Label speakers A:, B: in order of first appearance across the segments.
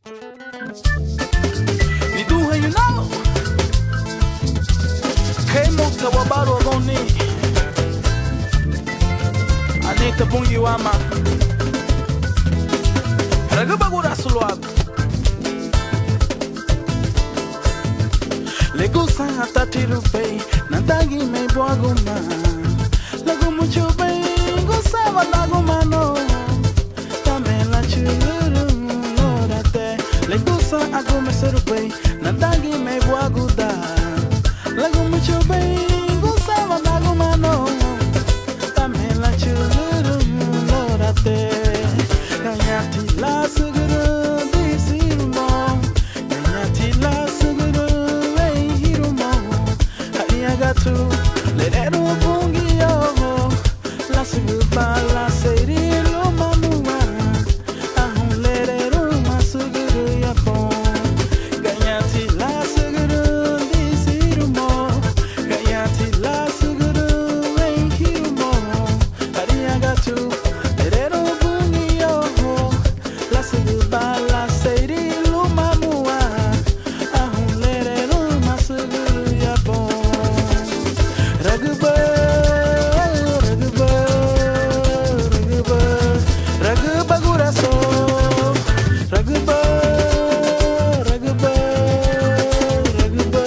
A: Me do you know? Came up to a bottle of me. I need to bring you ama. Ragabagura Sulwab. Lego San Atatirupe, Nandagi me boaguma. Lago mucho bem, gostava lagumano. Tamela churu, lorate. Lego San Agumeserupe, Nandagi me boaguda. Lago mucho bem, gostava lagumano. Tamela churu, lorate. Ganyati la suguru, disirumo. Ganyati la suguru, hirumo. Hariagatu, lerero bungi yo. La suguba, la serilo mamua. Ahun lerero masuguru yapon. Ganyati la suguru, disirumo. Ganyati la suguru, hirumo. Hariagatu, lerero bungi yo. La suguba, la serilo mamua. Ahun lerero masuguru yapon. Ragba, ragba, ragba, ragba guraso. Ragba, ragba, ragba,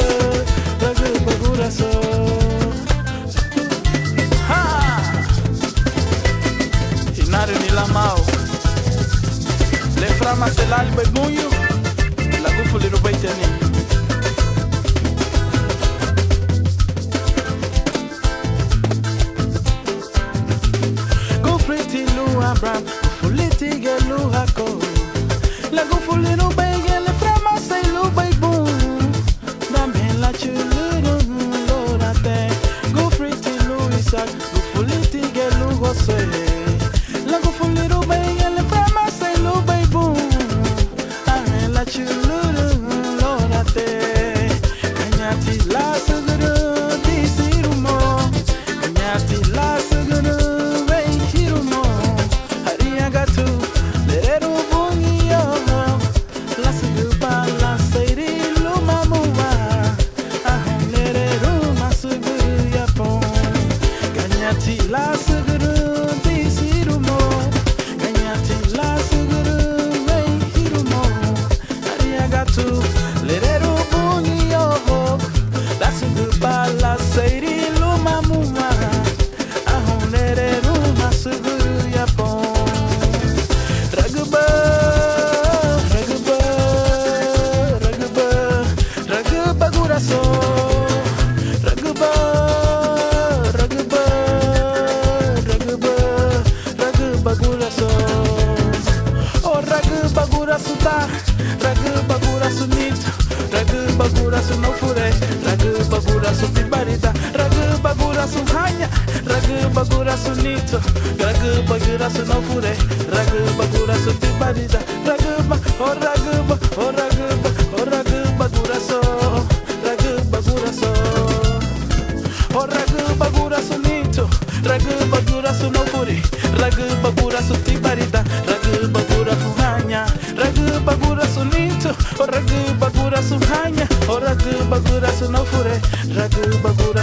A: ragba guraso. Ha! Inari ni lamao. Le frama se l'alba e muio. La gufu li rubaitani. Gufriti lu abram, gufuliti ge lu hako. La gufuli lu bege le frama se lu baibu. Dame la chuluru lorate. Gufriti lu isak, gufuliti ge lu gose. La gufuli lu bege le frama se lu baibu. Dame la chuluru lorate. Kanyati la suguru disirumo. Kanyati la suguru hirumo. Hariagatu, lerero bungi yo. La suguba, la seirilu mamua. Ahun lerero masuguru yapon. Kanyati la suguru disirumo. Kanyati la suguru hirumo. Hariagatu, lerero bungi yo. La suguba, la seirilu mamua. Ahun lerero masuguru yapon. Ragba, ragba, ragba, ragba guraso. Ragba, ragba, ragba, ragba guraso. Oh ragba guraso ta, ragba guraso nito, ragba guraso no fure, ragba guraso pibarita, ragba guraso hanya, ragba guraso nito, ragba guraso no fure, ragba guraso pibarita, ragba, oh ragba, oh ragba, oh ragba guraso, ragba guraso, oh ragba guraso nito, ragba guraso no fure, ragba guraso pibarita, ragba guraso hanya, ragba guraso nito, oh ragba guraso hanya, oh ragba guraso no fure, ragba guraso